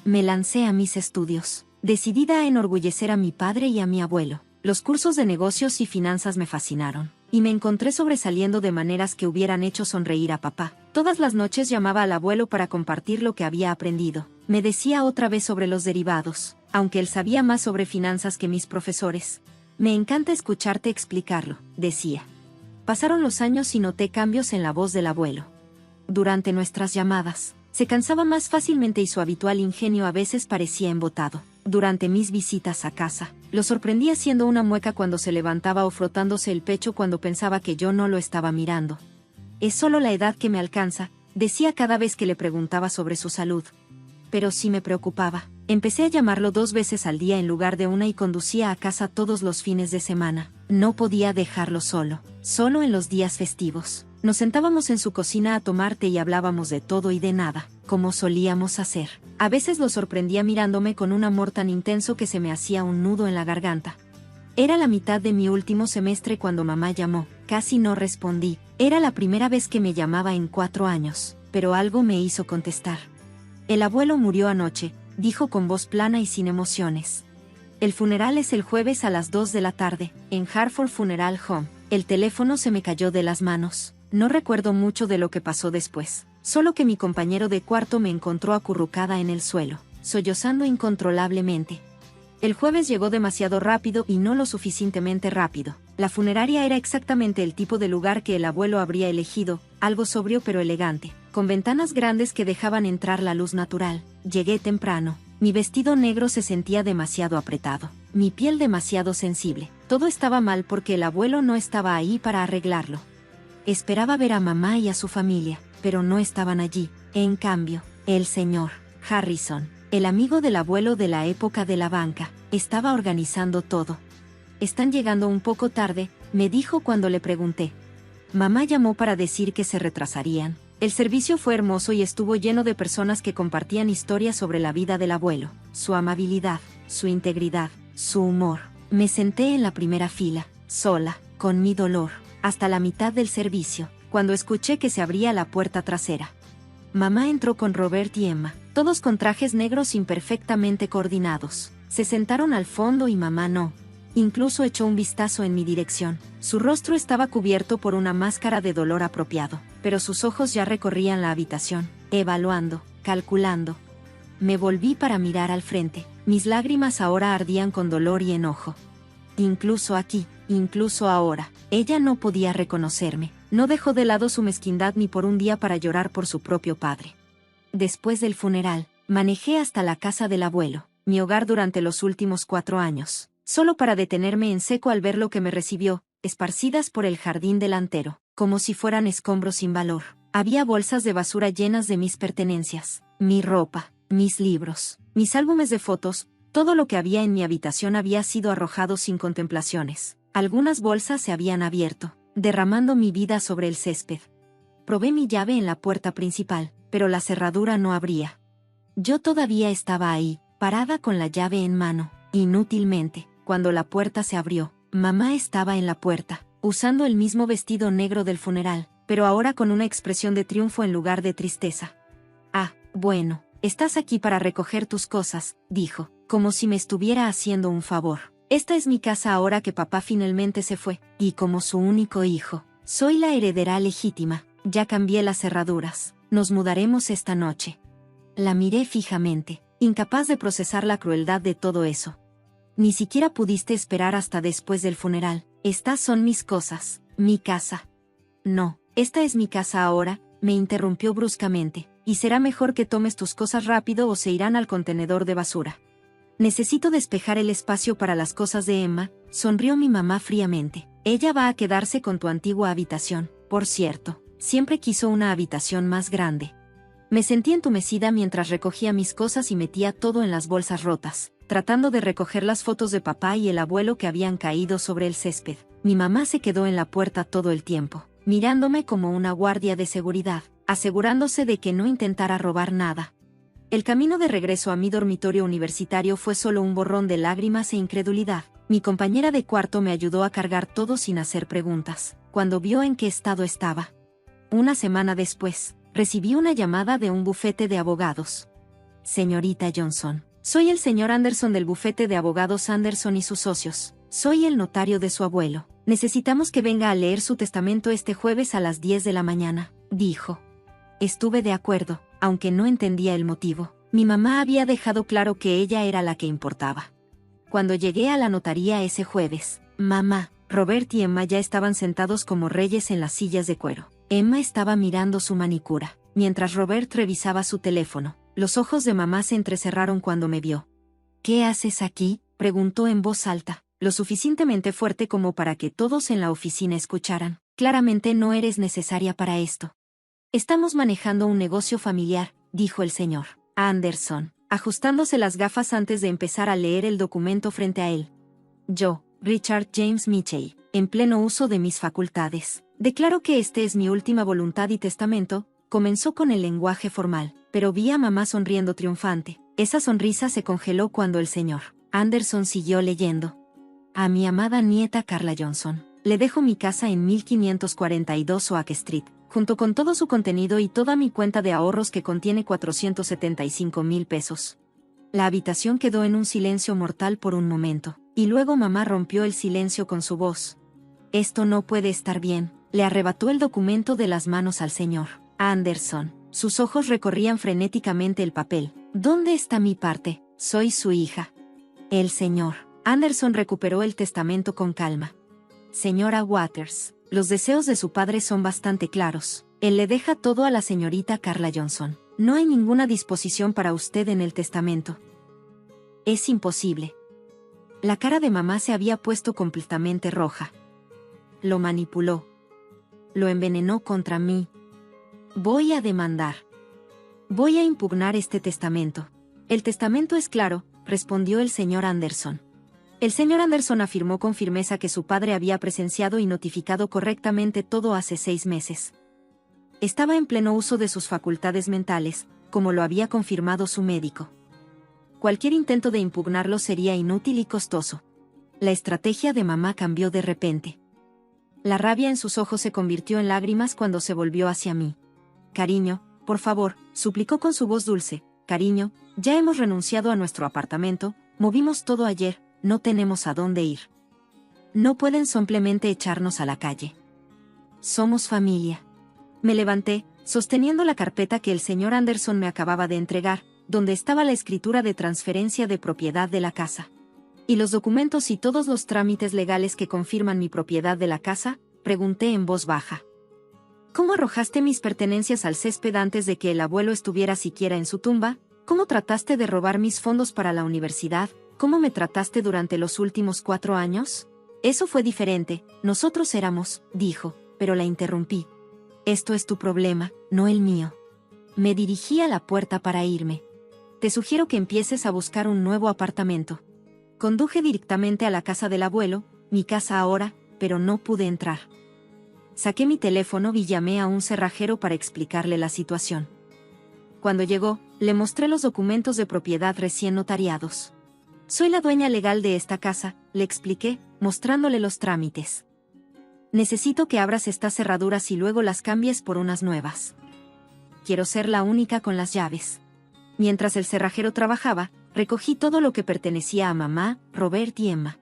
Me lancé a mis estudios, decidida a enorgullecer a mi padre y a mi abuelo. Los cursos de negocios y finanzas me fascinaron, y me encontré sobresaliendo de maneras que hubieran hecho sonreír a papá. Todas las noches llamaba al abuelo para compartir lo que había aprendido. Me decía otra vez sobre los derivados, aunque él sabía más sobre finanzas que mis profesores. Me encanta escucharte explicarlo, decía. Pasaron los años y noté cambios en la voz del abuelo. Durante nuestras llamadas, se cansaba más fácilmente y su habitual ingenio a veces parecía embotado. Durante mis visitas a casa, lo sorprendía haciendo una mueca cuando se levantaba o frotándose el pecho cuando pensaba que yo no lo estaba mirando. Es solo la edad que me alcanza, decía cada vez que le preguntaba sobre su salud. Pero sí me preocupaba. Empecé a llamarlo 2 veces al día en lugar de una y conducía a casa todos los fines de semana. No podía dejarlo solo en los días festivos. Nos sentábamos en su cocina a tomar té y hablábamos de todo y de nada, como solíamos hacer. A veces lo sorprendía mirándome con un amor tan intenso que se me hacía un nudo en la garganta. Era la mitad de mi último semestre cuando mamá llamó. Casi no respondí. Era la primera vez que me llamaba en 4 años, pero algo me hizo contestar. El abuelo murió anoche, dijo con voz plana y sin emociones. El funeral es el jueves a las 2 de la tarde, en Hartford Funeral Home. El teléfono se me cayó de las manos. No recuerdo mucho de lo que pasó después, solo que mi compañero de cuarto me encontró acurrucada en el suelo, sollozando incontrolablemente. El jueves llegó demasiado rápido y no lo suficientemente rápido. La funeraria era exactamente el tipo de lugar que el abuelo habría elegido, algo sobrio pero elegante, con ventanas grandes que dejaban entrar la luz natural. Llegué temprano. Mi vestido negro se sentía demasiado apretado, mi piel demasiado sensible. Todo estaba mal porque el abuelo no estaba ahí para arreglarlo. Esperaba ver a mamá y a su familia, pero no estaban allí. En cambio, el señor Harrison, el amigo del abuelo de la época de la banca, estaba organizando todo. «Están llegando un poco tarde», me dijo cuando le pregunté. Mamá llamó para decir que se retrasarían. El servicio fue hermoso y estuvo lleno de personas que compartían historias sobre la vida del abuelo, su amabilidad, su integridad, su humor. Me senté en la primera fila, sola, con mi dolor, hasta la mitad del servicio, cuando escuché que se abría la puerta trasera. Mamá entró con Robert y Emma, todos con trajes negros imperfectamente coordinados. Se sentaron al fondo y mamá no. Incluso echó un vistazo en mi dirección. Su rostro estaba cubierto por una máscara de dolor apropiado, pero sus ojos ya recorrían la habitación, evaluando, calculando. Me volví para mirar al frente. Mis lágrimas ahora ardían con dolor y enojo. Incluso aquí, incluso ahora, ella no podía reconocerme. No dejó de lado su mezquindad ni por un día para llorar por su propio padre. Después del funeral, manejé hasta la casa del abuelo, mi hogar durante los últimos 4 años. Solo para detenerme en seco al ver lo que me recibió, esparcidas por el jardín delantero, como si fueran escombros sin valor. Había bolsas de basura llenas de mis pertenencias, mi ropa, mis libros, mis álbumes de fotos, todo lo que había en mi habitación había sido arrojado sin contemplaciones. Algunas bolsas se habían abierto, derramando mi vida sobre el césped. Probé mi llave en la puerta principal, pero la cerradura no abría. Yo todavía estaba ahí, parada con la llave en mano, inútilmente. Cuando la puerta se abrió, mamá estaba en la puerta, usando el mismo vestido negro del funeral, pero ahora con una expresión de triunfo en lugar de tristeza. «Ah, bueno, estás aquí para recoger tus cosas», dijo, como si me estuviera haciendo un favor. «Esta es mi casa ahora que papá finalmente se fue, y como su único hijo, soy la heredera legítima. Ya cambié las cerraduras. Nos mudaremos esta noche». La miré fijamente, incapaz de procesar la crueldad de todo eso. «Ni siquiera pudiste esperar hasta después del funeral. Estas son mis cosas, mi casa». «No, esta es mi casa ahora», me interrumpió bruscamente, «y será mejor que tomes tus cosas rápido o se irán al contenedor de basura». «Necesito despejar el espacio para las cosas de Emma», sonrió mi mamá fríamente. «Ella va a quedarse con tu antigua habitación, por cierto. Siempre quiso una habitación más grande». Me sentí entumecida mientras recogía mis cosas y metía todo en las bolsas rotas, tratando de recoger las fotos de papá y el abuelo que habían caído sobre el césped. Mi mamá se quedó en la puerta todo el tiempo, mirándome como una guardia de seguridad, asegurándose de que no intentara robar nada. El camino de regreso a mi dormitorio universitario fue solo un borrón de lágrimas e incredulidad. Mi compañera de cuarto me ayudó a cargar todo sin hacer preguntas, cuando vio en qué estado estaba. Una semana después, recibí una llamada de un bufete de abogados. «Señorita Johnson, soy el señor Anderson del bufete de abogados Anderson y sus socios. Soy el notario de su abuelo. Necesitamos que venga a leer su testamento este jueves a las 10 de la mañana», dijo. Estuve de acuerdo, aunque no entendía el motivo. Mi mamá había dejado claro que ella era la que importaba. Cuando llegué a la notaría ese jueves, mamá, Robert y Emma ya estaban sentados como reyes en las sillas de cuero. Emma estaba mirando su manicura, mientras Robert revisaba su teléfono. Los ojos de mamá se entrecerraron cuando me vio. «¿Qué haces aquí?», preguntó en voz alta, lo suficientemente fuerte como para que todos en la oficina escucharan. «Claramente no eres necesaria para esto». «Estamos manejando un negocio familiar», dijo el señor Anderson, ajustándose las gafas antes de empezar a leer el documento frente a él. «Yo, Richard James Mitchell, en pleno uso de mis facultades, declaro que este es mi última voluntad y testamento», comenzó con el lenguaje formal, pero vi a mamá sonriendo triunfante. Esa sonrisa se congeló cuando el señor Anderson siguió leyendo. «A mi amada nieta Carla Johnson, le dejo mi casa en 1542 Oak Street, junto con todo su contenido y toda mi cuenta de ahorros que contiene 475,000 pesos». La habitación quedó en un silencio mortal por un momento, y luego mamá rompió el silencio con su voz. «Esto no puede estar bien», le arrebató el documento de las manos al señor Anderson. Sus ojos recorrían frenéticamente el papel. «¿Dónde está mi parte? Soy su hija». El señor Anderson recuperó el testamento con calma. Señora Waters, los deseos de su padre son bastante claros. Él le deja todo a la señorita Carla Johnson. No hay ninguna disposición para usted en el testamento. Es imposible. La cara de mamá se había puesto completamente roja. Lo manipuló. Lo envenenó contra mí. Voy a demandar. Voy a impugnar este testamento. El testamento es claro, respondió el señor Anderson. El señor Anderson afirmó con firmeza que su padre había presenciado y notificado correctamente todo hace 6 meses. Estaba en pleno uso de sus facultades mentales, como lo había confirmado su médico. Cualquier intento de impugnarlo sería inútil y costoso. La estrategia de mamá cambió de repente. La rabia en sus ojos se convirtió en lágrimas cuando se volvió hacia mí. Cariño, por favor, suplicó con su voz dulce. Cariño, ya hemos renunciado a nuestro apartamento, movimos todo ayer, no tenemos a dónde ir. No pueden simplemente echarnos a la calle. Somos familia. Me levanté, sosteniendo la carpeta que el señor Anderson me acababa de entregar, donde estaba la escritura de transferencia de propiedad de la casa. ¿Y los documentos y todos los trámites legales que confirman mi propiedad de la casa?, pregunté en voz baja. ¿Cómo arrojaste mis pertenencias al césped antes de que el abuelo estuviera siquiera en su tumba? ¿Cómo trataste de robar mis fondos para la universidad? ¿Cómo me trataste durante los últimos 4 años? Eso fue diferente, nosotros éramos, dijo, pero la interrumpí. Esto es tu problema, no el mío. Me dirigí a la puerta para irme. Te sugiero que empieces a buscar un nuevo apartamento. Conduje directamente a la casa del abuelo, mi casa ahora, pero no pude entrar. Saqué mi teléfono y llamé a un cerrajero para explicarle la situación. Cuando llegó, le mostré los documentos de propiedad recién notariados. Soy la dueña legal de esta casa, le expliqué, mostrándole los trámites. Necesito que abras estas cerraduras y luego las cambies por unas nuevas. Quiero ser la única con las llaves. Mientras el cerrajero trabajaba, recogí todo lo que pertenecía a mamá, Robert y Emma.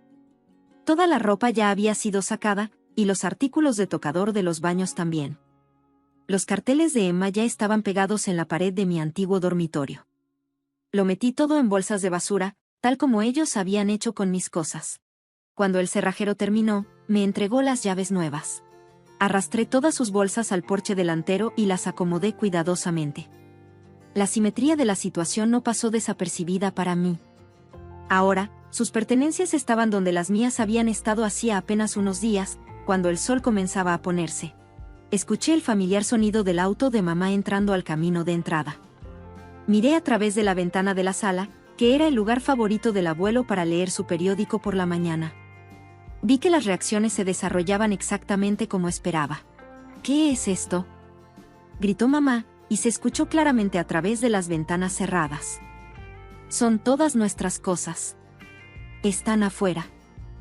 Toda la ropa ya había sido sacada, y los artículos de tocador de los baños también. Los carteles de Emma ya estaban pegados en la pared de mi antiguo dormitorio. Lo metí todo en bolsas de basura, tal como ellos habían hecho con mis cosas. Cuando el cerrajero terminó, me entregó las llaves nuevas. Arrastré todas sus bolsas al porche delantero y las acomodé cuidadosamente. La simetría de la situación no pasó desapercibida para mí. Ahora, sus pertenencias estaban donde las mías habían estado hacía apenas unos días, cuando el sol comenzaba a ponerse. Escuché el familiar sonido del auto de mamá entrando al camino de entrada. Miré a través de la ventana de la sala, que era el lugar favorito del abuelo para leer su periódico por la mañana. Vi que las reacciones se desarrollaban exactamente como esperaba. ¿Qué es esto?, gritó mamá, y se escuchó claramente a través de las ventanas cerradas. Son todas nuestras cosas. Están afuera.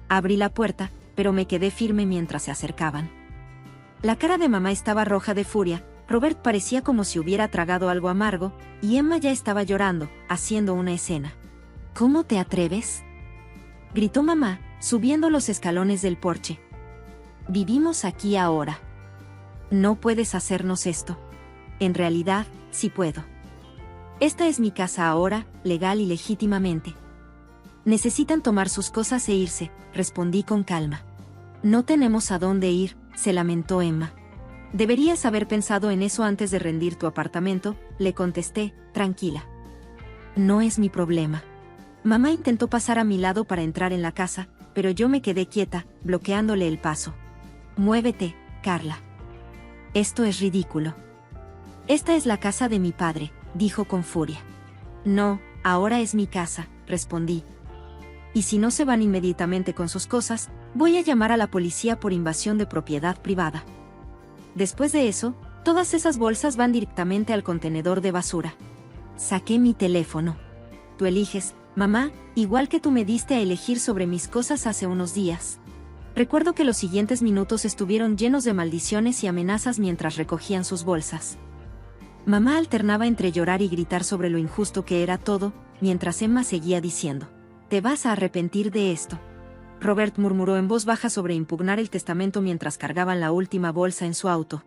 Abrí la puerta, pero me quedé firme mientras se acercaban. La cara de mamá estaba roja de furia, Robert parecía como si hubiera tragado algo amargo, y Emma ya estaba llorando, haciendo una escena. ¿Cómo te atreves?, gritó mamá, subiendo los escalones del porche. Vivimos aquí ahora. No puedes hacernos esto. En realidad, sí puedo. Esta es mi casa ahora, legal y legítimamente. Necesitan tomar sus cosas e irse, respondí con calma. No tenemos a dónde ir, se lamentó Emma. Deberías haber pensado en eso antes de rendir tu apartamento, le contesté, tranquila. No es mi problema. Mamá intentó pasar a mi lado para entrar en la casa, pero yo me quedé quieta, bloqueándole el paso. Muévete, Carla. Esto es ridículo. Esta es la casa de mi padre, dijo con furia. No, ahora es mi casa, respondí. Y si no se van inmediatamente con sus cosas, voy a llamar a la policía por invasión de propiedad privada. Después de eso, todas esas bolsas van directamente al contenedor de basura. Saqué mi teléfono. Tú eliges, mamá, igual que tú me diste a elegir sobre mis cosas hace unos días. Recuerdo que los siguientes minutos estuvieron llenos de maldiciones y amenazas mientras recogían sus bolsas. Mamá alternaba entre llorar y gritar sobre lo injusto que era todo, mientras Emma seguía diciendo: «Te vas a arrepentir de esto». Robert murmuró en voz baja sobre impugnar el testamento mientras cargaban la última bolsa en su auto.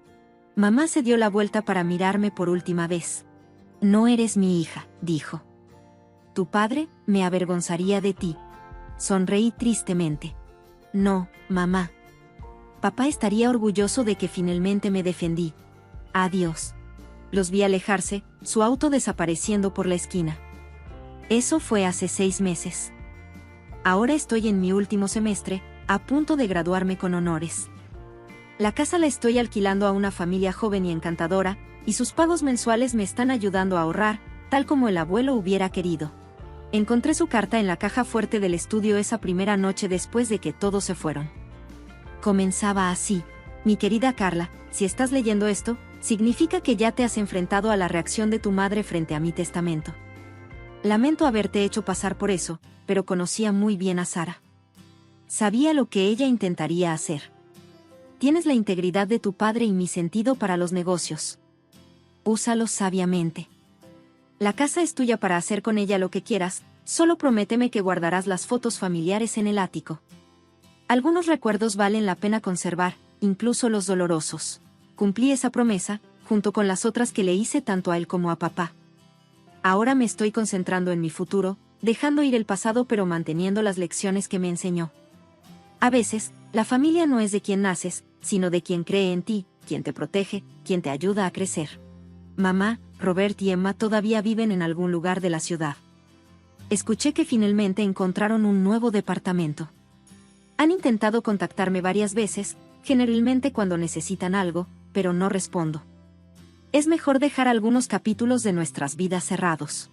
Mamá se dio la vuelta para mirarme por última vez. «No eres mi hija», dijo. «Tu padre me avergonzaría de ti», Sonreí tristemente. No, mamá. Papá estaría orgulloso de que finalmente me defendí. Adiós. Los vi alejarse, su auto desapareciendo por la esquina. Eso fue hace 6 meses. Ahora estoy en mi último semestre, a punto de graduarme con honores. La casa la estoy alquilando a una familia joven y encantadora, y sus pagos mensuales me están ayudando a ahorrar, tal como el abuelo hubiera querido. Encontré su carta en la caja fuerte del estudio esa primera noche después de que todos se fueron. Comenzaba así: mi querida Carla, si estás leyendo esto, significa que ya te has enfrentado a la reacción de tu madre frente a mi testamento. Lamento haberte hecho pasar por eso, pero conocía muy bien a Sara. Sabía lo que ella intentaría hacer. Tienes la integridad de tu padre y mi sentido para los negocios. Úsalos sabiamente. La casa es tuya para hacer con ella lo que quieras, solo prométeme que guardarás las fotos familiares en el ático. Algunos recuerdos valen la pena conservar, incluso los dolorosos. Cumplí esa promesa, junto con las otras que le hice tanto a él como a papá. Ahora me estoy concentrando en mi futuro, dejando ir el pasado pero manteniendo las lecciones que me enseñó. A veces, la familia no es de quien naces, sino de quien cree en ti, quien te protege, quien te ayuda a crecer. Mamá, Robert y Emma todavía viven en algún lugar de la ciudad. Escuché que finalmente encontraron un nuevo departamento. Han intentado contactarme varias veces, generalmente cuando necesitan algo, pero no respondo. Es mejor dejar algunos capítulos de nuestras vidas cerrados.